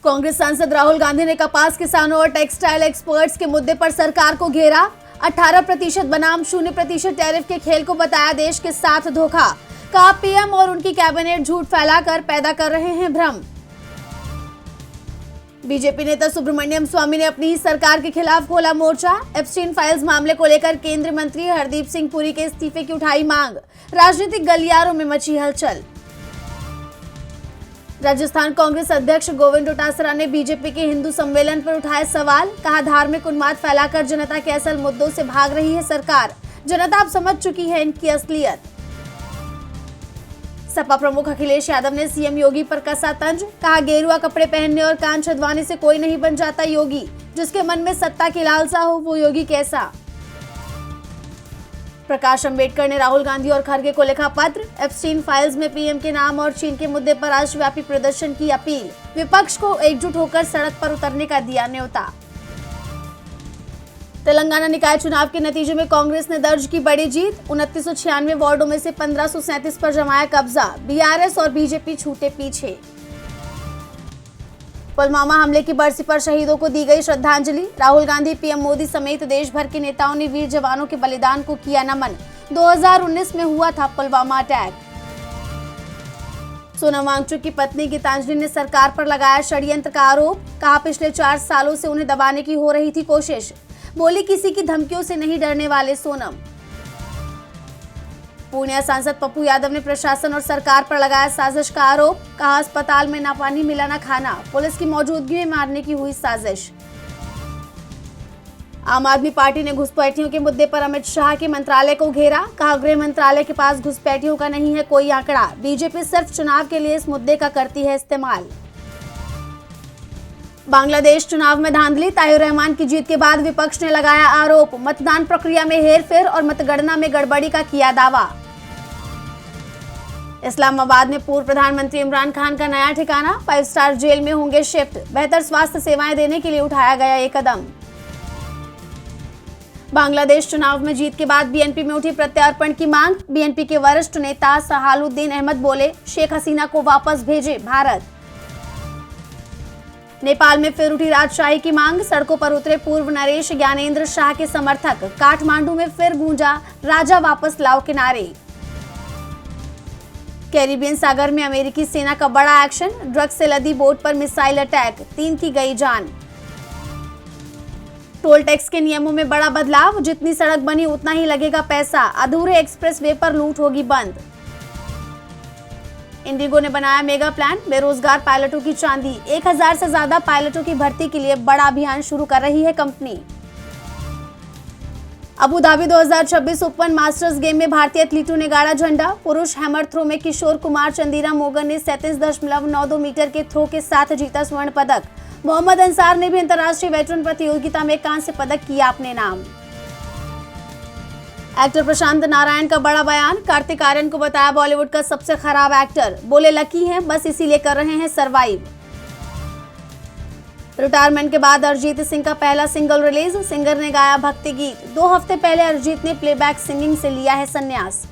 कांग्रेस सांसद राहुल गांधी ने कपास किसानों और टेक्सटाइल एक्सपर्ट्स के मुद्दे पर सरकार को घेरा। 18% बनाम 0% टैरिफ के खेल को बताया देश के साथ धोखा। कहा पीएम और उनकी कैबिनेट झूठ फैलाकर पैदा कर रहे हैं भ्रम। बीजेपी नेता सुब्रमण्यम स्वामी ने अपनी ही सरकार के खिलाफ खोला मोर्चा। एप्स्टीन फाइल्स मामले को लेकर केंद्रीय मंत्री हरदीप सिंह पुरी के इस्तीफे की उठाई मांग। राजनीतिक गलियारों में मची हलचल। राजस्थान कांग्रेस अध्यक्ष गोविंद डोटासरा ने बीजेपी के हिंदू सम्मेलन पर उठाए सवाल। कहा धार्मिक उन्माद फैलाकर जनता के असल मुद्दों से भाग रही है सरकार। जनता अब समझ चुकी है इनकी असलियत। सपा प्रमुख अखिलेश यादव ने सीएम योगी पर कसा तंज। कहा गेरुआ कपड़े पहनने और कान छदवाने से कोई नहीं बन जाता योगी। जिसके मन में सत्ता की लालसा हो वो योगी कैसा। प्रकाश अंबेडकर ने राहुल गांधी और खड़गे को लिखा पत्र। एप्स्टीन फाइल्स में पीएम के नाम और चीन के मुद्दे पर राष्ट्रव्यापी प्रदर्शन की अपील। विपक्ष को एकजुट होकर सड़क पर उतरने का दिया न्योता। तेलंगाना निकाय चुनाव के नतीजे में कांग्रेस ने दर्ज की बड़ी जीत। 2996 वार्डों में से 1537 पर जमाया कब्जा। बीआरएस और बीजेपी छूटे पीछे। पुलवामा हमले की बरसी पर शहीदों को दी गई श्रद्धांजलि। राहुल गांधी, पीएम मोदी समेत देश भर के नेताओं ने वीर जवानों के बलिदान को किया नमन। 2019 में हुआ था पुलवामा अटैक। सोनम वांगचुक की पत्नी गीतांजलि ने सरकार पर लगाया षड्यंत्र का आरोप। कहा पिछले 4 सालों से उन्हें दबाने की हो रही थी कोशिश। बोली किसी की धमकियों से नहीं डरने वाले सोनम। पूर्णिया सांसद पप्पू यादव ने प्रशासन और सरकार पर लगाया साजिश का आरोप। कहा अस्पताल में ना पानी मिला ना खाना। पुलिस की मौजूदगी में मारने की हुई साजिश। आम आदमी पार्टी ने घुसपैठियों के मुद्दे पर अमित शाह के मंत्रालय को घेरा। कहा गृह मंत्रालय के पास घुसपैठियों का नहीं है कोई आंकड़ा। बीजेपी सिर्फ चुनाव के लिए इस मुद्दे का करती है इस्तेमाल। बांग्लादेश चुनाव में धांधली। ताहिर रहमान की जीत के बाद विपक्ष ने लगाया आरोप। मतदान प्रक्रिया में हेरफेर और मतगणना में गड़बड़ी का किया दावा। इस्लामाबाद में पूर्व प्रधानमंत्री इमरान खान का नया ठिकाना। 5 स्टार जेल में होंगे शिफ्ट। बेहतर स्वास्थ्य सेवाएं देने के लिए उठाया गया ये कदम। बांग्लादेश चुनाव में जीत के बाद बीएनपी में उठी प्रत्यार्पण की मांग। बीएनपी के वरिष्ठ नेता सहालुद्दीन अहमद बोले शेख हसीना को वापस भेजे भारत। नेपाल में फिर उठी राजशाही की मांग। सड़कों पर उतरे पूर्व नरेश ज्ञानेंद्र शाह के समर्थक। काठमांडू में फिर गूंजा राजा वापस लाओ के नारे। कैरिबियन सागर में अमेरिकी सेना का बड़ा एक्शन। ड्रग्स से लदी बोट पर मिसाइल अटैक। 3 की गई जान। टोल टैक्स के नियमों में बड़ा बदलाव। जितनी सड़क बनी उतना ही लगेगा पैसा। अधूरे एक्सप्रेसवे पर लूट होगी बंद। इंडिगो ने बनाया मेगा प्लान। बेरोजगार पायलटों की चांदी। 1000 से ज्यादा पायलटों की भर्ती के लिए बड़ा अभियान शुरू कर रही है company. Abu Dhabi 2026 open masters game में भारतीय एथलीटों ने गाड़ा झंडा। पुरुष हैमर थ्रो में किशोर कुमार चंदीरा मोगन ने 37.92 मीटर के थ्रो के साथ जीता स्वर्ण पदक। मोहम्मद अंसार ने भी अंतर्राष्ट्रीय वेटरन प्रतियोगिता में कांस्य पदक किया अपने नाम। एक्टर प्रशांत नारायण का बड़ा बयान। कार्तिक आर्यन को बताया बॉलीवुड का सबसे खराब एक्टर। बोले लकी हैं बस इसीलिए कर रहे हैं सरवाइव। रिटायरमेंट के बाद अरिजीत सिंह का पहला सिंगल रिलीज। सिंगर ने गाया भक्ति गीत। 2 हफ्ते पहले अरिजीत ने प्लेबैक सिंगिंग से लिया है संन्यास।